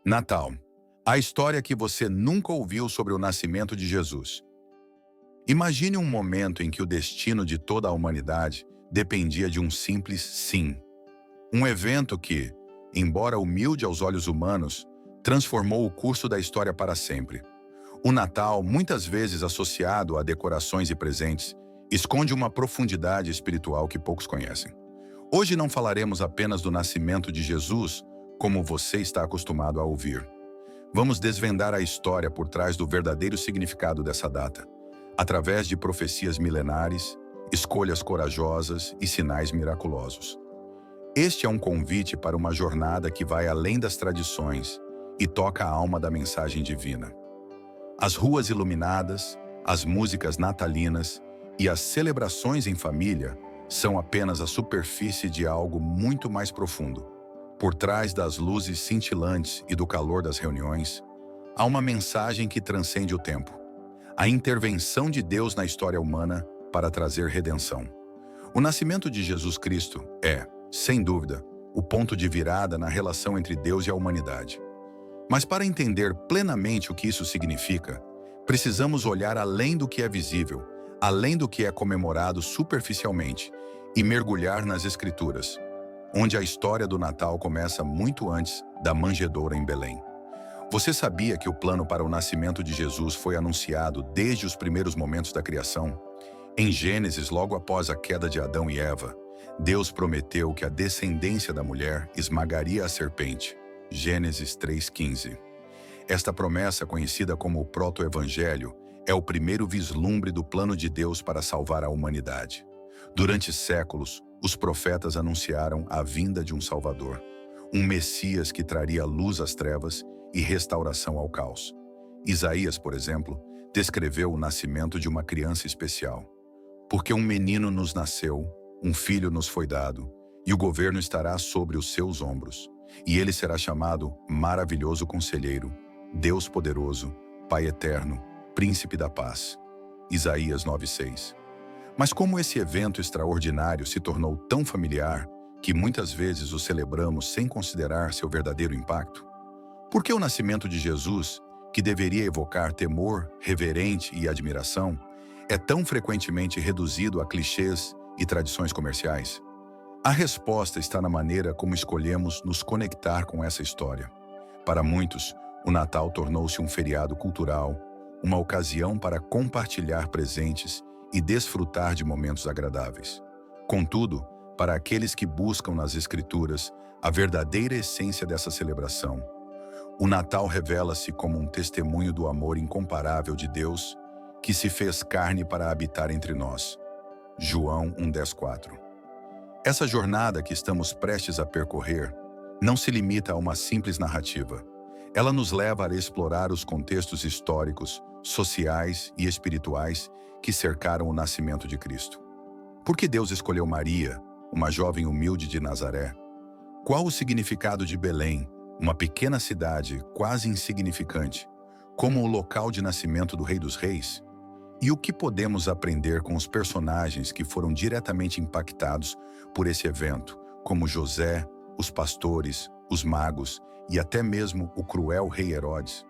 Natal. A história que você nunca ouviu sobre o nascimento de Jesus. Imagine um momento em que o destino de toda a humanidade dependia de um simples sim. Um evento que, embora humilde aos olhos humanos, transformou o curso da história para sempre. O Natal, muitas vezes associado a decorações e presentes, esconde uma profundidade espiritual que poucos conhecem. Hoje não falaremos apenas do nascimento de Jesus, como você está acostumado a ouvir. Vamos desvendar a história por trás do verdadeiro significado dessa data, através de profecias milenares, escolhas corajosas e sinais miraculosos. Este é um convite para uma jornada que vai além das tradições e toca a alma da mensagem divina. As ruas iluminadas, as músicas natalinas e as celebrações em família são apenas a superfície de algo muito mais profundo. Por trás das luzes cintilantes e do calor das reuniões, há uma mensagem que transcende o tempo. A intervenção de Deus na história humana para trazer redenção. O nascimento de Jesus Cristo é, sem dúvida, o ponto de virada na relação entre Deus e a humanidade. Mas para entender plenamente o que isso significa, precisamos olhar além do que é visível, além do que é comemorado superficialmente, e mergulhar nas Escrituras, onde a história do Natal começa muito antes da manjedoura em Belém. Você sabia que o plano para o nascimento de Jesus foi anunciado desde os primeiros momentos da criação? Em Gênesis, logo após a queda de Adão e Eva, Deus prometeu que a descendência da mulher esmagaria a serpente. Gênesis 3:15. Esta promessa, conhecida como o proto-evangelho, é o primeiro vislumbre do plano de Deus para salvar a humanidade. Durante séculos, os profetas anunciaram a vinda de um Salvador, um Messias que traria luz às trevas e restauração ao caos. Isaías, por exemplo, descreveu o nascimento de uma criança especial. Porque um menino nos nasceu, um filho nos foi dado, e o governo estará sobre os seus ombros. E ele será chamado Maravilhoso Conselheiro, Deus Poderoso, Pai Eterno, Príncipe da Paz. Isaías 9:6. Mas como esse evento extraordinário se tornou tão familiar que muitas vezes o celebramos sem considerar seu verdadeiro impacto? Por que o nascimento de Jesus, que deveria evocar temor, reverente e admiração, é tão frequentemente reduzido a clichês e tradições comerciais? A resposta está na maneira como escolhemos nos conectar com essa história. Para muitos, o Natal tornou-se um feriado cultural, uma ocasião para compartilhar presentes e desfrutar de momentos agradáveis. Contudo, para aqueles que buscam nas Escrituras a verdadeira essência dessa celebração, o Natal revela-se como um testemunho do amor incomparável de Deus que se fez carne para habitar entre nós. João 1:4. Essa jornada que estamos prestes a percorrer não se limita a uma simples narrativa. Ela nos leva a explorar os contextos históricos, sociais e espirituais que cercaram o nascimento de Cristo. Por que Deus escolheu Maria, uma jovem humilde de Nazaré? Qual o significado de Belém, uma pequena cidade quase insignificante, como o local de nascimento do Rei dos Reis? E o que podemos aprender com os personagens que foram diretamente impactados por esse evento, como José, os pastores, os magos e até mesmo o cruel rei Herodes?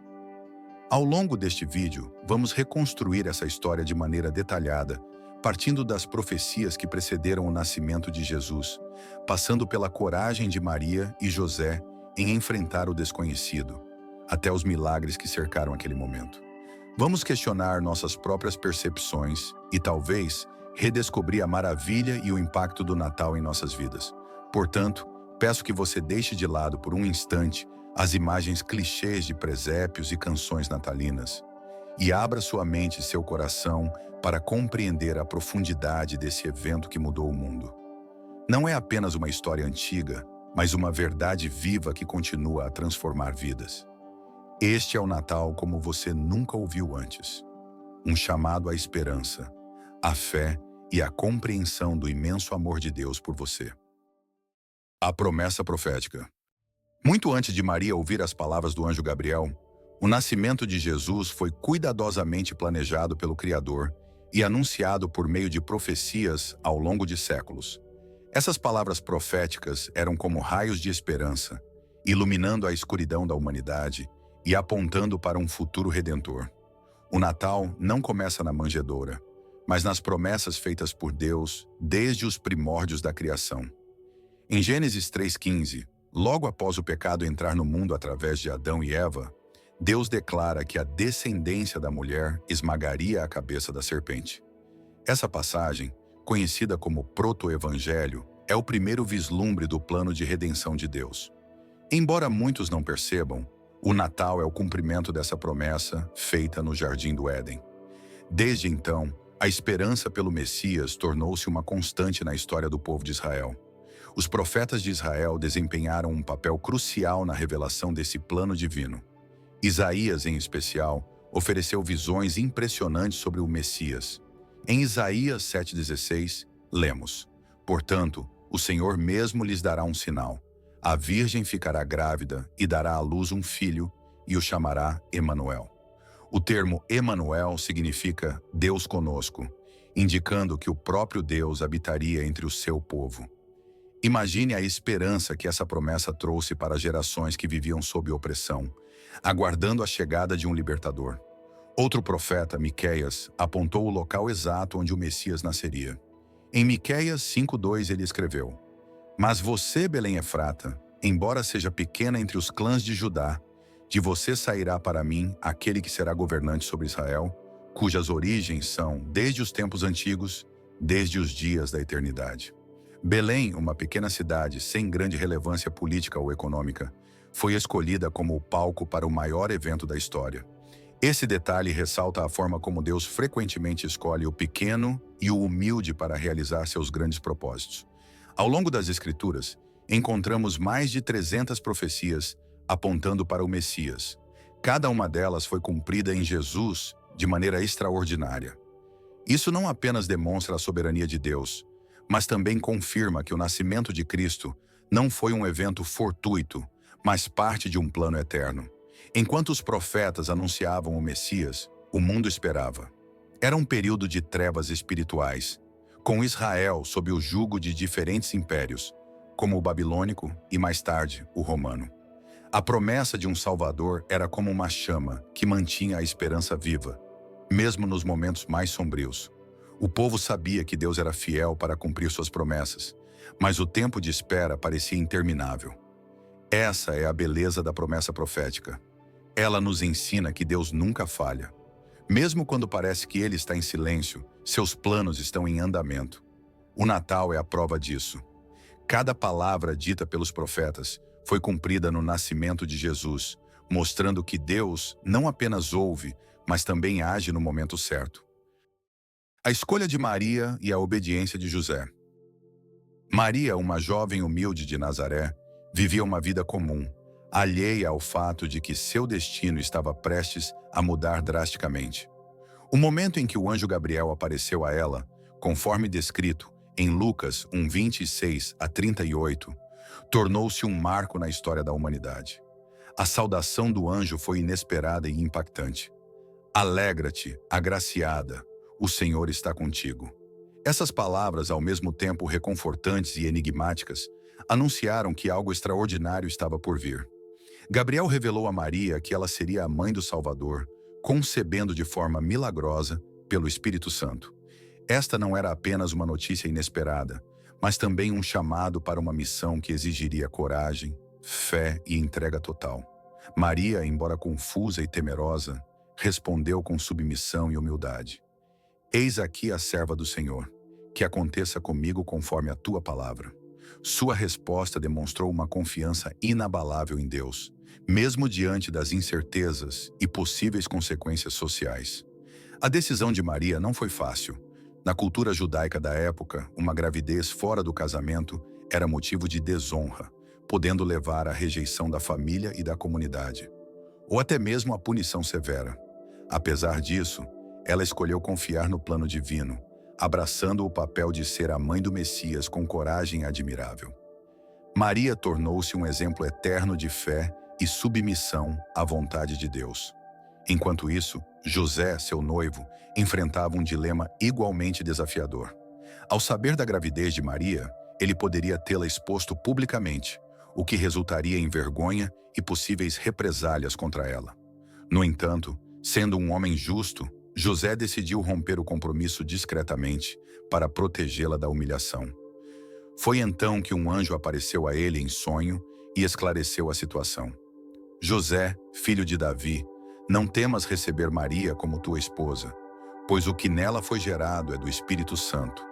Ao longo deste vídeo, vamos reconstruir essa história de maneira detalhada, partindo das profecias que precederam o nascimento de Jesus, passando pela coragem de Maria e José em enfrentar o desconhecido, até os milagres que cercaram aquele momento. Vamos questionar nossas próprias percepções e, talvez, redescobrir a maravilha e o impacto do Natal em nossas vidas. Portanto, peço que você deixe de lado por um instante as imagens clichês de presépios e canções natalinas e abra sua mente e seu coração para compreender a profundidade desse evento que mudou o mundo. Não é apenas uma história antiga, mas uma verdade viva que continua a transformar vidas. Este é o Natal como você nunca ouviu antes. Um chamado à esperança, à fé e à compreensão do imenso amor de Deus por você. A promessa profética. Muito antes de Maria ouvir as palavras do anjo Gabriel, o nascimento de Jesus foi cuidadosamente planejado pelo Criador e anunciado por meio de profecias ao longo de séculos. Essas palavras proféticas eram como raios de esperança, iluminando a escuridão da humanidade e apontando para um futuro redentor. O Natal não começa na manjedoura, mas nas promessas feitas por Deus desde os primórdios da criação. Em Gênesis 3,15, logo após o pecado entrar no mundo através de Adão e Eva, Deus declara que a descendência da mulher esmagaria a cabeça da serpente. Essa passagem, conhecida como proto-evangelho, é o primeiro vislumbre do plano de redenção de Deus. Embora muitos não percebam, o Natal é o cumprimento dessa promessa feita no Jardim do Éden. Desde então, a esperança pelo Messias tornou-se uma constante na história do povo de Israel. Os profetas de Israel desempenharam um papel crucial na revelação desse plano divino. Isaías, em especial, ofereceu visões impressionantes sobre o Messias. Em Isaías 7,16, lemos: "Portanto, o Senhor mesmo lhes dará um sinal. A virgem ficará grávida e dará à luz um filho, e o chamará Emanuel." O termo Emanuel significa Deus conosco, indicando que o próprio Deus habitaria entre o seu povo. Imagine a esperança que essa promessa trouxe para gerações que viviam sob opressão, aguardando a chegada de um libertador. Outro profeta, Miqueias, apontou o local exato onde o Messias nasceria. Em Miqueias 5,2 ele escreveu: "Mas você, Belém Efrata, embora seja pequena entre os clãs de Judá, de você sairá para mim aquele que será governante sobre Israel, cujas origens são desde os tempos antigos, desde os dias da eternidade." Belém, uma pequena cidade sem grande relevância política ou econômica, foi escolhida como o palco para o maior evento da história. Esse detalhe ressalta a forma como Deus frequentemente escolhe o pequeno e o humilde para realizar seus grandes propósitos. Ao longo das Escrituras, encontramos mais de 300 profecias apontando para o Messias. Cada uma delas foi cumprida em Jesus de maneira extraordinária. Isso não apenas demonstra a soberania de Deus, mas também confirma que o nascimento de Cristo não foi um evento fortuito, mas parte de um plano eterno. Enquanto os profetas anunciavam o Messias, o mundo esperava. Era um período de trevas espirituais, com Israel sob o jugo de diferentes impérios, como o babilônico e, mais tarde, o romano. A promessa de um Salvador era como uma chama que mantinha a esperança viva, mesmo nos momentos mais sombrios. O povo sabia que Deus era fiel para cumprir suas promessas, mas o tempo de espera parecia interminável. Essa é a beleza da promessa profética. Ela nos ensina que Deus nunca falha. Mesmo quando parece que Ele está em silêncio, seus planos estão em andamento. O Natal é a prova disso. Cada palavra dita pelos profetas foi cumprida no nascimento de Jesus, mostrando que Deus não apenas ouve, mas também age no momento certo. A escolha de Maria e a obediência de José. Maria, uma jovem humilde de Nazaré, vivia uma vida comum, alheia ao fato de que seu destino estava prestes a mudar drasticamente. O momento em que o anjo Gabriel apareceu a ela, conforme descrito em Lucas 1:26-38, tornou-se um marco na história da humanidade. A saudação do anjo foi inesperada e impactante. "Alegra-te, agraciada, o Senhor está contigo." Essas palavras, ao mesmo tempo reconfortantes e enigmáticas, anunciaram que algo extraordinário estava por vir. Gabriel revelou a Maria que ela seria a mãe do Salvador, concebendo de forma milagrosa pelo Espírito Santo. Esta não era apenas uma notícia inesperada, mas também um chamado para uma missão que exigiria coragem, fé e entrega total. Maria, embora confusa e temerosa, respondeu com submissão e humildade: "Eis aqui a serva do Senhor, que aconteça comigo conforme a tua palavra." Sua resposta demonstrou uma confiança inabalável em Deus, mesmo diante das incertezas e possíveis consequências sociais. A decisão de Maria não foi fácil. Na cultura judaica da época, uma gravidez fora do casamento era motivo de desonra, podendo levar à rejeição da família e da comunidade, ou até mesmo à punição severa. Apesar disso, ela escolheu confiar no plano divino, abraçando o papel de ser a mãe do Messias com coragem admirável. Maria tornou-se um exemplo eterno de fé e submissão à vontade de Deus. Enquanto isso, José, seu noivo, enfrentava um dilema igualmente desafiador. Ao saber da gravidez de Maria, ele poderia tê-la exposto publicamente, o que resultaria em vergonha e possíveis represálias contra ela. No entanto, sendo um homem justo, José decidiu romper o compromisso discretamente para protegê-la da humilhação. Foi então que um anjo apareceu a ele em sonho e esclareceu a situação. José, filho de Davi, não temas receber Maria como tua esposa, pois o que nela foi gerado é do Espírito Santo.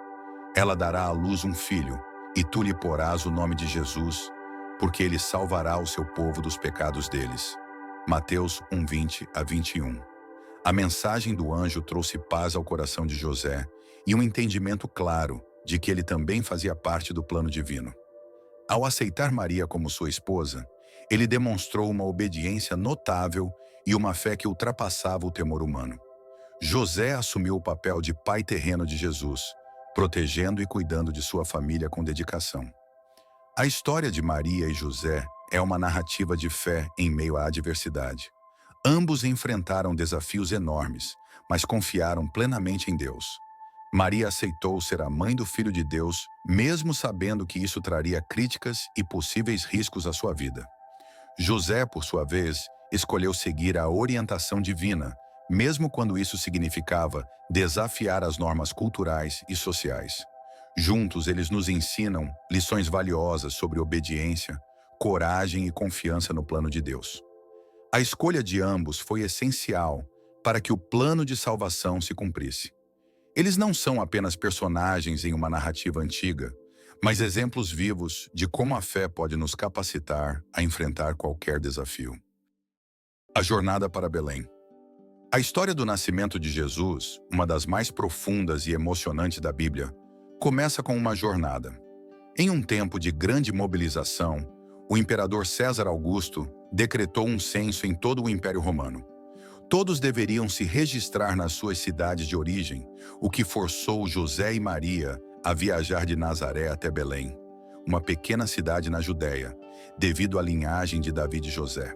Ela dará à luz um filho, e tu lhe porás o nome de Jesus, porque ele salvará o seu povo dos pecados deles. Mateus 1:20-21. A mensagem do anjo trouxe paz ao coração de José e um entendimento claro de que ele também fazia parte do plano divino. Ao aceitar Maria como sua esposa, ele demonstrou uma obediência notável e uma fé que ultrapassava o temor humano. José assumiu o papel de pai terreno de Jesus, protegendo e cuidando de sua família com dedicação. A história de Maria e José é uma narrativa de fé em meio à adversidade. Ambos enfrentaram desafios enormes, mas confiaram plenamente em Deus. Maria aceitou ser a mãe do Filho de Deus, mesmo sabendo que isso traria críticas e possíveis riscos à sua vida. José, por sua vez, escolheu seguir a orientação divina, mesmo quando isso significava desafiar as normas culturais e sociais. Juntos, eles nos ensinam lições valiosas sobre obediência, coragem e confiança no plano de Deus. A escolha de ambos foi essencial para que o plano de salvação se cumprisse. Eles não são apenas personagens em uma narrativa antiga, mas exemplos vivos de como a fé pode nos capacitar a enfrentar qualquer desafio. A jornada para Belém. A história do nascimento de Jesus, uma das mais profundas e emocionantes da Bíblia, começa com uma jornada. Em um tempo de grande mobilização, o imperador César Augusto decretou um censo em todo o Império Romano. Todos deveriam se registrar nas suas cidades de origem, o que forçou José e Maria a viajar de Nazaré até Belém, uma pequena cidade na Judéia, devido à linhagem de Davi e José.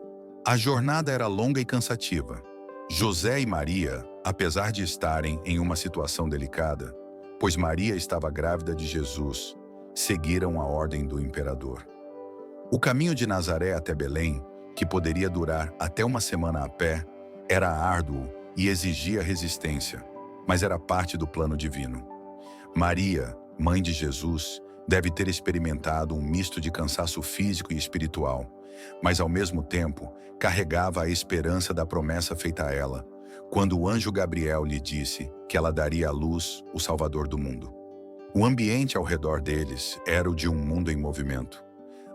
A jornada era longa e cansativa. José e Maria, apesar de estarem em uma situação delicada, pois Maria estava grávida de Jesus, seguiram a ordem do imperador. O caminho de Nazaré até Belém, que poderia durar até uma semana a pé, era árduo e exigia resistência, mas era parte do plano divino. Maria, mãe de Jesus, deve ter experimentado um misto de cansaço físico e espiritual, mas ao mesmo tempo carregava a esperança da promessa feita a ela, quando o anjo Gabriel lhe disse que ela daria à luz o Salvador do mundo. O ambiente ao redor deles era o de um mundo em movimento.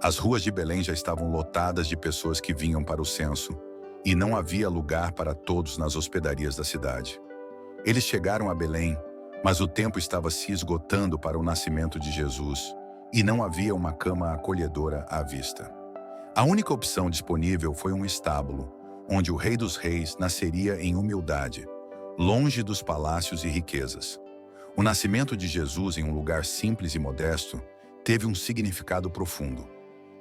As ruas de Belém já estavam lotadas de pessoas que vinham para o censo, e não havia lugar para todos nas hospedarias da cidade. Eles chegaram a Belém, mas o tempo estava se esgotando para o nascimento de Jesus, e não havia uma cama acolhedora à vista. A única opção disponível foi um estábulo, onde o Rei dos Reis nasceria em humildade, longe dos palácios e riquezas. O nascimento de Jesus em um lugar simples e modesto teve um significado profundo.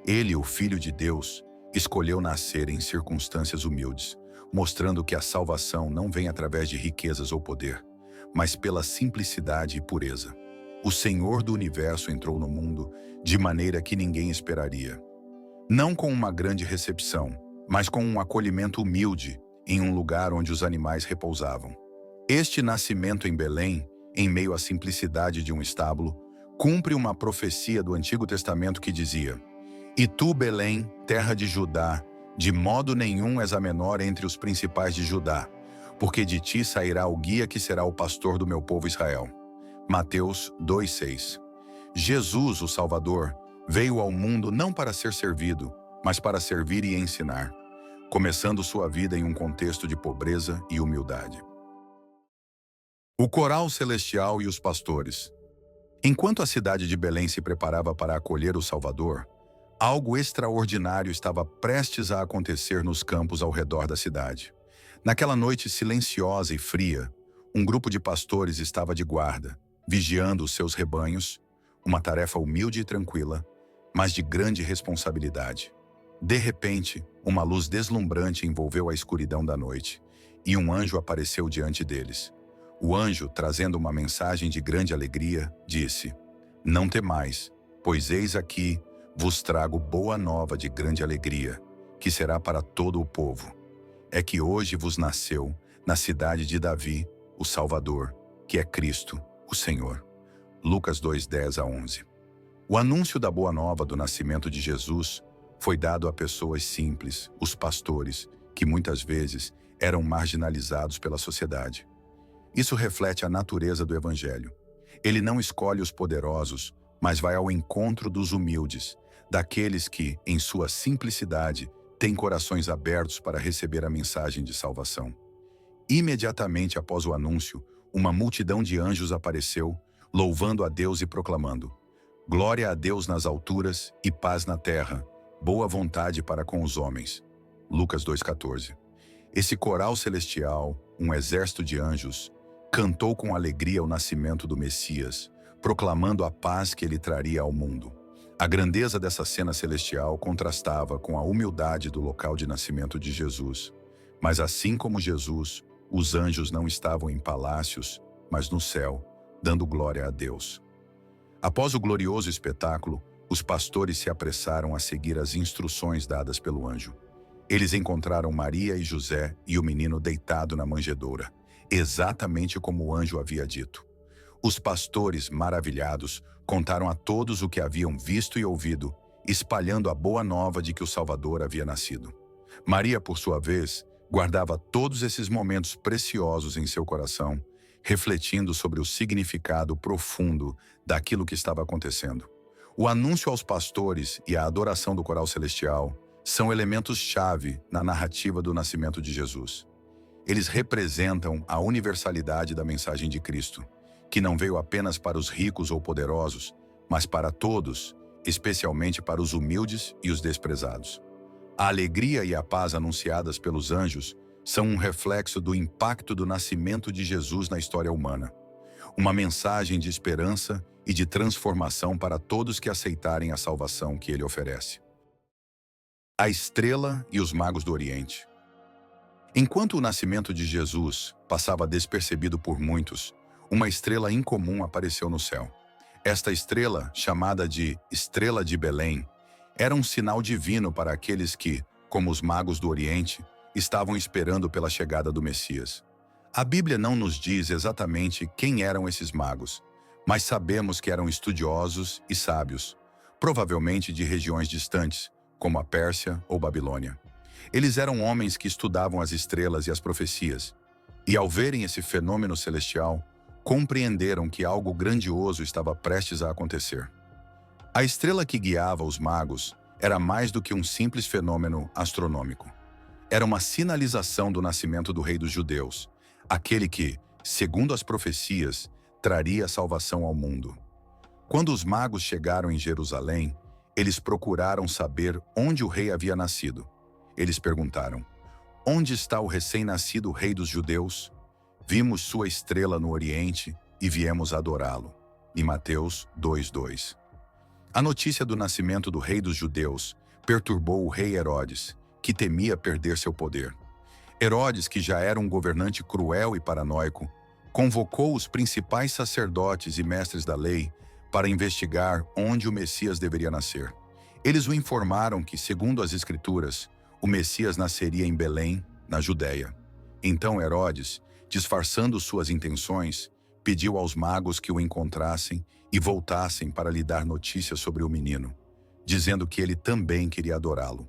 Ele, o Filho de Deus, escolheu nascer em circunstâncias humildes, mostrando que a salvação não vem através de riquezas ou poder, mas pela simplicidade e pureza. O Senhor do Universo entrou no mundo de maneira que ninguém esperaria. Não com uma grande recepção, mas com um acolhimento humilde em um lugar onde os animais repousavam. Este nascimento em Belém, em meio à simplicidade de um estábulo, cumpre uma profecia do Antigo Testamento que dizia: "E tu, Belém, terra de Judá, de modo nenhum és a menor entre os principais de Judá, porque de ti sairá o guia que será o pastor do meu povo Israel." Mateus 2:6. Jesus, o Salvador, veio ao mundo não para ser servido, mas para servir e ensinar, começando sua vida em um contexto de pobreza e humildade. O coral celestial e os pastores. Enquanto a cidade de Belém se preparava para acolher o Salvador, algo extraordinário estava prestes a acontecer nos campos ao redor da cidade. Naquela noite silenciosa e fria, um grupo de pastores estava de guarda, vigiando os seus rebanhos, uma tarefa humilde e tranquila, mas de grande responsabilidade. De repente, uma luz deslumbrante envolveu a escuridão da noite, e um anjo apareceu diante deles. O anjo, trazendo uma mensagem de grande alegria, disse: "Não temais, pois eis aqui vos trago boa nova de grande alegria, que será para todo o povo. É que hoje vos nasceu, na cidade de Davi, o Salvador, que é Cristo, o Senhor. Lucas 2:10-11. O anúncio da boa nova do nascimento de Jesus foi dado a pessoas simples, os pastores, que muitas vezes eram marginalizados pela sociedade. Isso reflete a natureza do Evangelho. Ele não escolhe os poderosos, mas vai ao encontro dos humildes, daqueles que, em sua simplicidade, têm corações abertos para receber a mensagem de salvação. Imediatamente após o anúncio, uma multidão de anjos apareceu, louvando a Deus e proclamando: Glória a Deus nas alturas e paz na terra, boa vontade para com os homens. Lucas 2:14. Esse coral celestial, um exército de anjos, cantou com alegria o nascimento do Messias, proclamando a paz que ele traria ao mundo. A grandeza dessa cena celestial contrastava com a humildade do local de nascimento de Jesus. Mas assim como Jesus, os anjos não estavam em palácios, mas no céu, dando glória a Deus. Após o glorioso espetáculo, os pastores se apressaram a seguir as instruções dadas pelo anjo. Eles encontraram Maria e José e o menino deitado na manjedoura, exatamente como o anjo havia dito. Os pastores, maravilhados, contaram a todos o que haviam visto e ouvido, espalhando a boa nova de que o Salvador havia nascido. Maria, por sua vez, guardava todos esses momentos preciosos em seu coração, refletindo sobre o significado profundo daquilo que estava acontecendo. O anúncio aos pastores e a adoração do coral celestial são elementos-chave na narrativa do nascimento de Jesus. Eles representam a universalidade da mensagem de Cristo, que não veio apenas para os ricos ou poderosos, mas para todos, especialmente para os humildes e os desprezados. A alegria e a paz anunciadas pelos anjos são um reflexo do impacto do nascimento de Jesus na história humana. Uma mensagem de esperança e de transformação para todos que aceitarem a salvação que ele oferece. A estrela e os magos do Oriente. Enquanto o nascimento de Jesus passava despercebido por muitos, uma estrela incomum apareceu no céu. Esta estrela, chamada de Estrela de Belém, era um sinal divino para aqueles que, como os magos do Oriente, estavam esperando pela chegada do Messias. A Bíblia não nos diz exatamente quem eram esses magos, mas sabemos que eram estudiosos e sábios, provavelmente de regiões distantes, como a Pérsia ou Babilônia. Eles eram homens que estudavam as estrelas e as profecias, e ao verem esse fenômeno celestial, compreenderam que algo grandioso estava prestes a acontecer. A estrela que guiava os magos era mais do que um simples fenômeno astronômico. Era uma sinalização do nascimento do Rei dos Judeus, aquele que, segundo as profecias, traria a salvação ao mundo. Quando os magos chegaram em Jerusalém, eles procuraram saber onde o rei havia nascido. Eles perguntaram: Onde está o recém-nascido Rei dos Judeus? Vimos sua estrela no Oriente e viemos adorá-lo. Em Mateus 2:2. A notícia do nascimento do Rei dos Judeus perturbou o rei Herodes, que temia perder seu poder. Herodes, que já era um governante cruel e paranoico, convocou os principais sacerdotes e mestres da lei para investigar onde o Messias deveria nascer. Eles o informaram que, segundo as Escrituras, o Messias nasceria em Belém, na Judéia. Então Herodes, disfarçando suas intenções, pediu aos magos que o encontrassem e voltassem para lhe dar notícias sobre o menino, dizendo que ele também queria adorá-lo.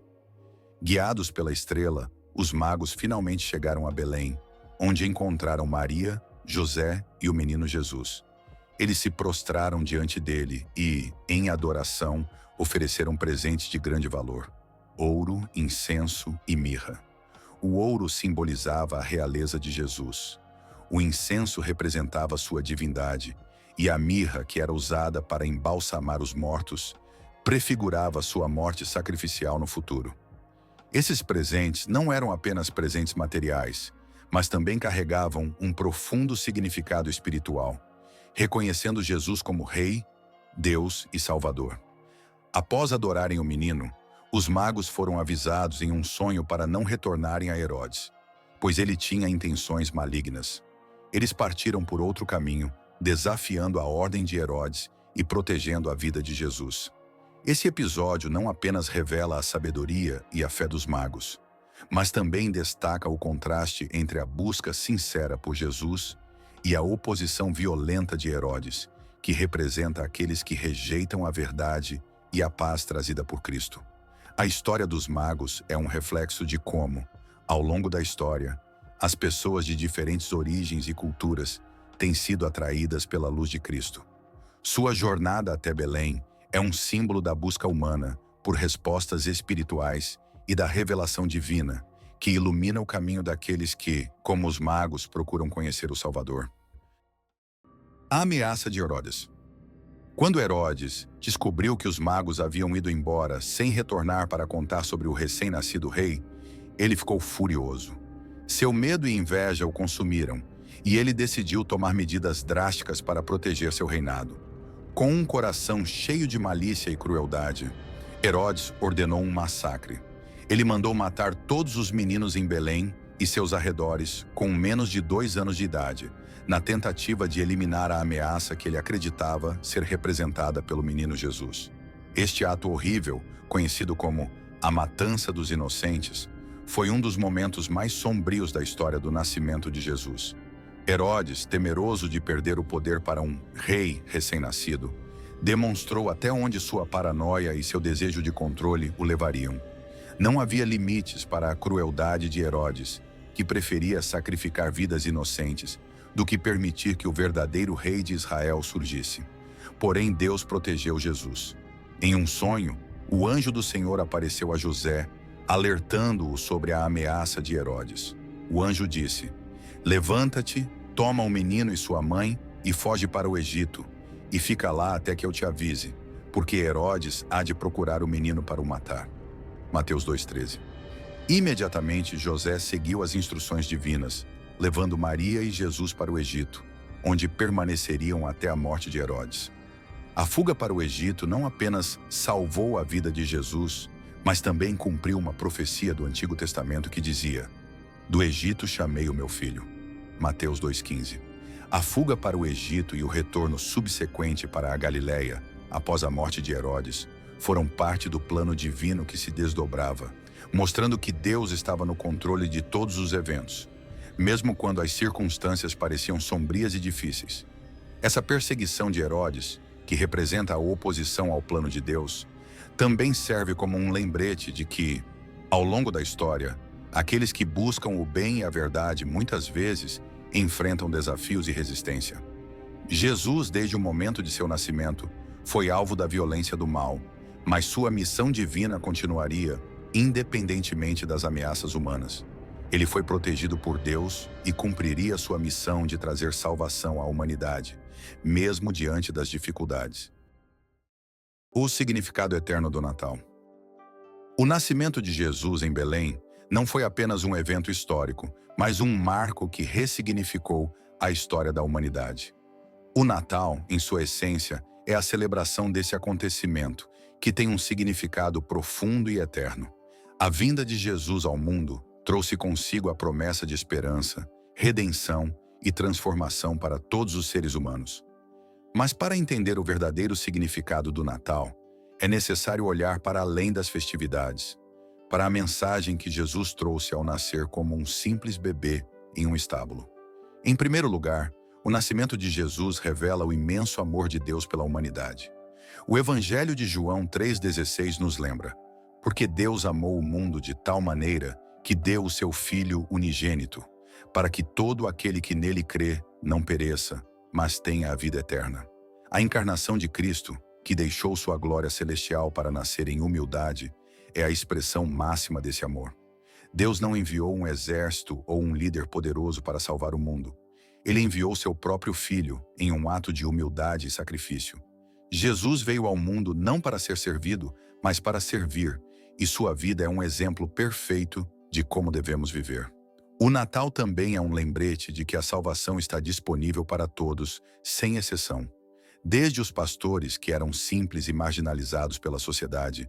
Guiados pela estrela, os magos finalmente chegaram a Belém, onde encontraram Maria, José e o menino Jesus. Eles se prostraram diante dele e, em adoração, ofereceram presentes de grande valor: ouro, incenso e mirra. O ouro simbolizava a realeza de Jesus. O incenso representava sua divindade, e a mirra, que era usada para embalsamar os mortos, prefigurava sua morte sacrificial no futuro. Esses presentes não eram apenas presentes materiais, mas também carregavam um profundo significado espiritual, reconhecendo Jesus como Rei, Deus e Salvador. Após adorarem o menino, os magos foram avisados em um sonho para não retornarem a Herodes, pois ele tinha intenções malignas. Eles partiram por outro caminho, desafiando a ordem de Herodes e protegendo a vida de Jesus. Esse episódio não apenas revela a sabedoria e a fé dos magos, mas também destaca o contraste entre a busca sincera por Jesus e a oposição violenta de Herodes, que representa aqueles que rejeitam a verdade e a paz trazida por Cristo. A história dos magos é um reflexo de como, ao longo da história, as pessoas de diferentes origens e culturas têm sido atraídas pela luz de Cristo. Sua jornada até Belém é um símbolo da busca humana por respostas espirituais e da revelação divina, que ilumina o caminho daqueles que, como os magos, procuram conhecer o Salvador. A ameaça de Herodes. Quando Herodes descobriu que os magos haviam ido embora sem retornar para contar sobre o recém-nascido rei, ele ficou furioso. Seu medo e inveja o consumiram, e ele decidiu tomar medidas drásticas para proteger seu reinado. Com um coração cheio de malícia e crueldade, Herodes ordenou um massacre. Ele mandou matar todos os meninos em Belém e seus arredores com menos de 2 anos de idade, na tentativa de eliminar a ameaça que ele acreditava ser representada pelo menino Jesus. Este ato horrível, conhecido como a matança dos inocentes, foi um dos momentos mais sombrios da história do nascimento de Jesus. Herodes, temeroso de perder o poder para um rei recém-nascido, demonstrou até onde sua paranoia e seu desejo de controle o levariam. Não havia limites para a crueldade de Herodes, que preferia sacrificar vidas inocentes do que permitir que o verdadeiro rei de Israel surgisse. Porém, Deus protegeu Jesus. Em um sonho, o anjo do Senhor apareceu a José, alertando-o sobre a ameaça de Herodes. O anjo disse: "Levanta-te, toma o menino e sua mãe e foge para o Egito, e fica lá até que eu te avise, porque Herodes há de procurar o menino para o matar." Mateus 2,13. Imediatamente, José seguiu as instruções divinas, levando Maria e Jesus para o Egito, onde permaneceriam até a morte de Herodes. A fuga para o Egito não apenas salvou a vida de Jesus, mas também cumpriu uma profecia do Antigo Testamento que dizia: "Do Egito chamei o meu filho." Mateus 2,15. A fuga para o Egito e o retorno subsequente para a Galileia, após a morte de Herodes, foram parte do plano divino que se desdobrava, mostrando que Deus estava no controle de todos os eventos, mesmo quando as circunstâncias pareciam sombrias e difíceis. Essa perseguição de Herodes, que representa a oposição ao plano de Deus, também serve como um lembrete de que, ao longo da história, aqueles que buscam o bem e a verdade muitas vezes enfrentam desafios e resistência. Jesus, desde o momento de seu nascimento, foi alvo da violência do mal, mas sua missão divina continuaria, independentemente das ameaças humanas. Ele foi protegido por Deus e cumpriria sua missão de trazer salvação à humanidade, mesmo diante das dificuldades. O significado eterno do Natal. O nascimento de Jesus em Belém não foi apenas um evento histórico, mas um marco que ressignificou a história da humanidade. O Natal, em sua essência, é a celebração desse acontecimento, que tem um significado profundo e eterno. A vinda de Jesus ao mundo trouxe consigo a promessa de esperança, redenção e transformação para todos os seres humanos. Mas para entender o verdadeiro significado do Natal, é necessário olhar para além das festividades, para a mensagem que Jesus trouxe ao nascer como um simples bebê em um estábulo. Em primeiro lugar, o nascimento de Jesus revela o imenso amor de Deus pela humanidade. O Evangelho de João 3,16 nos lembra: "Porque Deus amou o mundo de tal maneira que deu o seu Filho unigênito, para que todo aquele que nele crê não pereça, mas tenha a vida eterna." A encarnação de Cristo, que deixou sua glória celestial para nascer em humildade, é a expressão máxima desse amor. Deus não enviou um exército ou um líder poderoso para salvar o mundo. Ele enviou seu próprio Filho em um ato de humildade e sacrifício. Jesus veio ao mundo não para ser servido, mas para servir, e sua vida é um exemplo perfeito de como devemos viver. O Natal também é um lembrete de que a salvação está disponível para todos, sem exceção. Desde os pastores, que eram simples e marginalizados pela sociedade,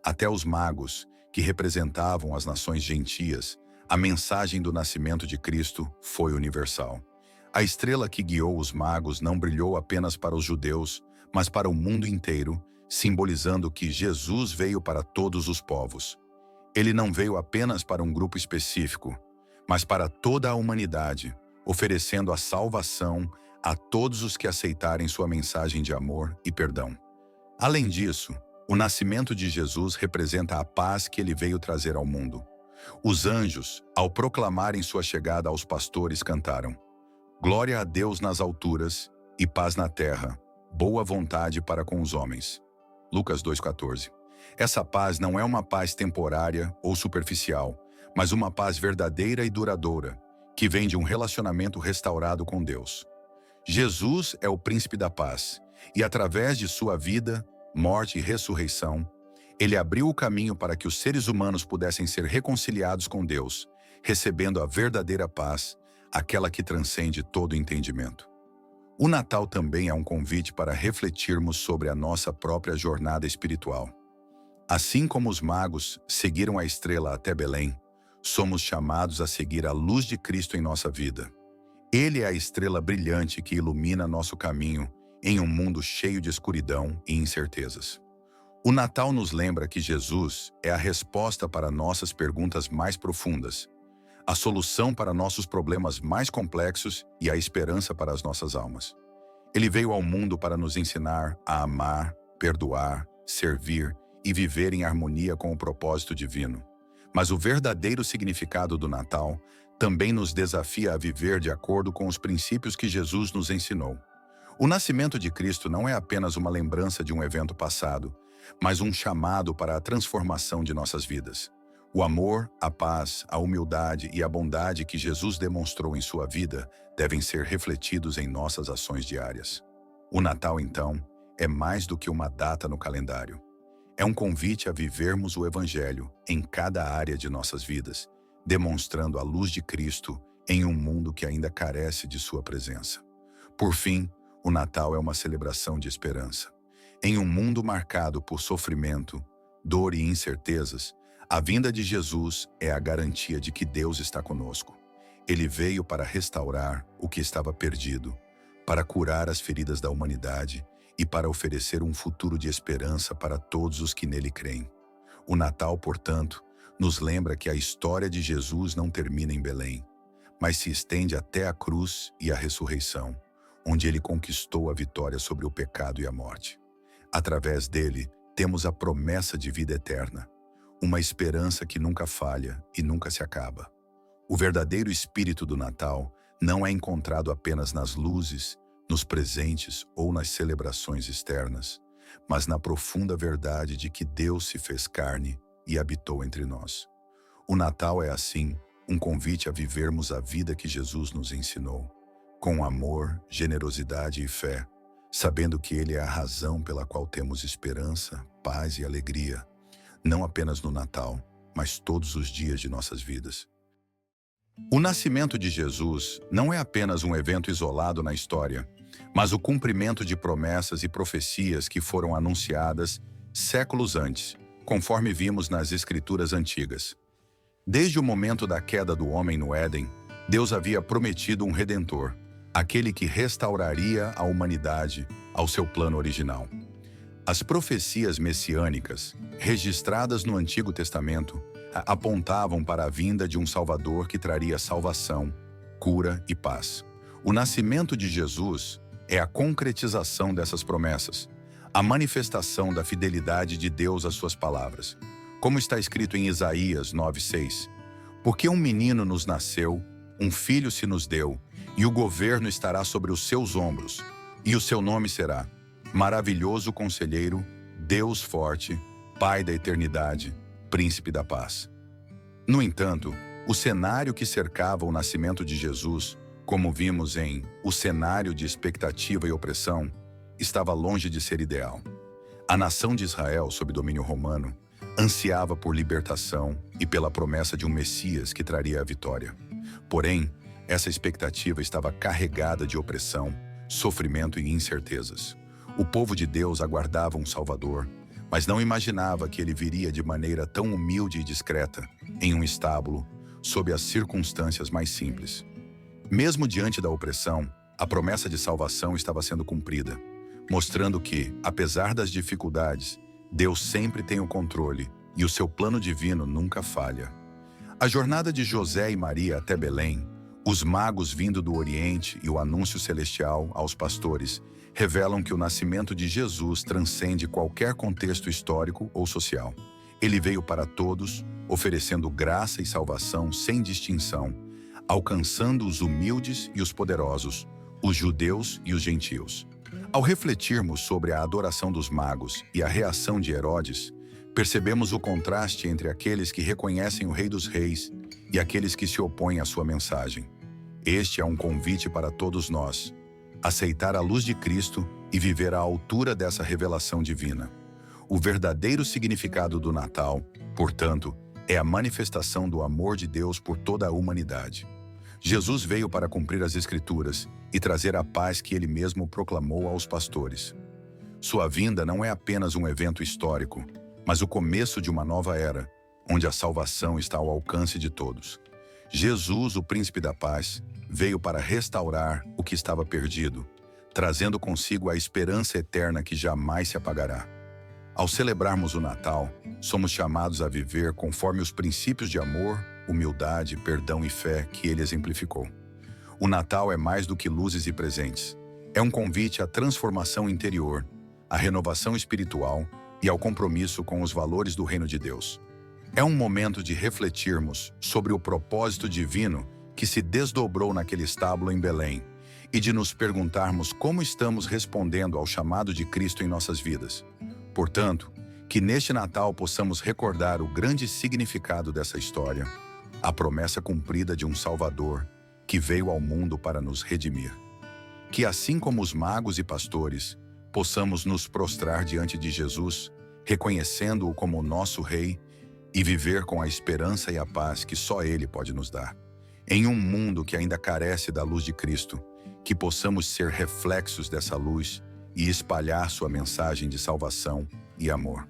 até os magos, que representavam as nações gentias, a mensagem do nascimento de Cristo foi universal. A estrela que guiou os magos não brilhou apenas para os judeus, mas para o mundo inteiro, simbolizando que Jesus veio para todos os povos. Ele não veio apenas para um grupo específico, mas para toda a humanidade, oferecendo a salvação a todos os que aceitarem sua mensagem de amor e perdão. Além disso, o nascimento de Jesus representa a paz que ele veio trazer ao mundo. Os anjos, ao proclamarem sua chegada aos pastores, cantaram: Glória a Deus nas alturas e paz na terra, boa vontade para com os homens. Lucas 2,14. Essa paz não é uma paz temporária ou superficial, mas uma paz verdadeira e duradoura, que vem de um relacionamento restaurado com Deus. Jesus é o príncipe da paz, e através de sua vida, morte e ressurreição, ele abriu o caminho para que os seres humanos pudessem ser reconciliados com Deus, recebendo a verdadeira paz, aquela que transcende todo entendimento. O Natal também é um convite para refletirmos sobre a nossa própria jornada espiritual. Assim como os magos seguiram a estrela até Belém, somos chamados a seguir a luz de Cristo em nossa vida. Ele é a estrela brilhante que ilumina nosso caminho em um mundo cheio de escuridão e incertezas. O Natal nos lembra que Jesus é a resposta para nossas perguntas mais profundas, a solução para nossos problemas mais complexos e a esperança para as nossas almas. Ele veio ao mundo para nos ensinar a amar, perdoar, servir e viver em harmonia com o propósito divino. Mas o verdadeiro significado do Natal também nos desafia a viver de acordo com os princípios que Jesus nos ensinou. O nascimento de Cristo não é apenas uma lembrança de um evento passado, mas um chamado para a transformação de nossas vidas. O amor, a paz, a humildade e a bondade que Jesus demonstrou em sua vida devem ser refletidos em nossas ações diárias. O Natal, então, é mais do que uma data no calendário. É um convite a vivermos o Evangelho em cada área de nossas vidas, demonstrando a luz de Cristo em um mundo que ainda carece de sua presença. Por fim, o Natal é uma celebração de esperança. Em um mundo marcado por sofrimento, dor e incertezas, a vinda de Jesus é a garantia de que Deus está conosco. Ele veio para restaurar o que estava perdido, para curar as feridas da humanidade e para oferecer um futuro de esperança para todos os que nele creem. O Natal, portanto, nos lembra que a história de Jesus não termina em Belém, mas se estende até a cruz e a ressurreição, onde ele conquistou a vitória sobre o pecado e a morte. Através dele, temos a promessa de vida eterna, uma esperança que nunca falha e nunca se acaba. O verdadeiro espírito do Natal não é encontrado apenas nas luzes, nos presentes ou nas celebrações externas, mas na profunda verdade de que Deus se fez carne e habitou entre nós. O Natal é, assim, um convite a vivermos a vida que Jesus nos ensinou, com amor, generosidade e fé, sabendo que Ele é a razão pela qual temos esperança, paz e alegria, não apenas no Natal, mas todos os dias de nossas vidas. O nascimento de Jesus não é apenas um evento isolado na história, mas o cumprimento de promessas e profecias que foram anunciadas séculos antes, conforme vimos nas Escrituras antigas. Desde o momento da queda do homem no Éden, Deus havia prometido um Redentor, aquele que restauraria a humanidade ao seu plano original. As profecias messiânicas, registradas no Antigo Testamento, apontavam para a vinda de um Salvador que traria salvação, cura e paz. O nascimento de Jesus é a concretização dessas promessas, a manifestação da fidelidade de Deus às suas palavras. Como está escrito em Isaías 9:6, porque um menino nos nasceu, um filho se nos deu, e o governo estará sobre os seus ombros, e o seu nome será Maravilhoso Conselheiro, Deus Forte, Pai da Eternidade, Príncipe da Paz. No entanto, o cenário que cercava o nascimento de Jesus, como vimos em O Cenário de Expectativa e Opressão, estava longe de ser ideal. A nação de Israel, sob domínio romano, ansiava por libertação e pela promessa de um Messias que traria a vitória. Porém, essa expectativa estava carregada de opressão, sofrimento e incertezas. O povo de Deus aguardava um Salvador, mas não imaginava que ele viria de maneira tão humilde e discreta, em um estábulo, sob as circunstâncias mais simples. Mesmo diante da opressão, a promessa de salvação estava sendo cumprida. mostrando que, apesar das dificuldades, Deus sempre tem o controle e o seu plano divino nunca falha. A jornada de José e Maria até Belém, os magos vindo do Oriente e o anúncio celestial aos pastores revelam que o nascimento de Jesus transcende qualquer contexto histórico ou social. Ele veio para todos, oferecendo graça e salvação sem distinção, alcançando os humildes e os poderosos, os judeus e os gentios. Ao refletirmos sobre a adoração dos magos e a reação de Herodes, percebemos o contraste entre aqueles que reconhecem o Rei dos Reis e aqueles que se opõem à sua mensagem. Este é um convite para todos nós: aceitar a luz de Cristo e viver à altura dessa revelação divina. O verdadeiro significado do Natal, portanto, é a manifestação do amor de Deus por toda a humanidade. Jesus veio para cumprir as Escrituras e trazer a paz que ele mesmo proclamou aos pastores. Sua vinda não é apenas um evento histórico, mas o começo de uma nova era, onde a salvação está ao alcance de todos. Jesus, o Príncipe da Paz, veio para restaurar o que estava perdido, trazendo consigo a esperança eterna que jamais se apagará. Ao celebrarmos o Natal, somos chamados a viver conforme os princípios de amor, humildade, perdão e fé que ele exemplificou. O Natal é mais do que luzes e presentes. É um convite à transformação interior, à renovação espiritual e ao compromisso com os valores do Reino de Deus. É um momento de refletirmos sobre o propósito divino que se desdobrou naquele estábulo em Belém e de nos perguntarmos como estamos respondendo ao chamado de Cristo em nossas vidas. Portanto, que neste Natal possamos recordar o grande significado dessa história, a promessa cumprida de um Salvador que veio ao mundo para nos redimir. Que assim como os magos e pastores, possamos nos prostrar diante de Jesus, reconhecendo-o como nosso Rei e viver com a esperança e a paz que só Ele pode nos dar. Em um mundo que ainda carece da luz de Cristo, que possamos ser reflexos dessa luz e espalhar sua mensagem de salvação e amor.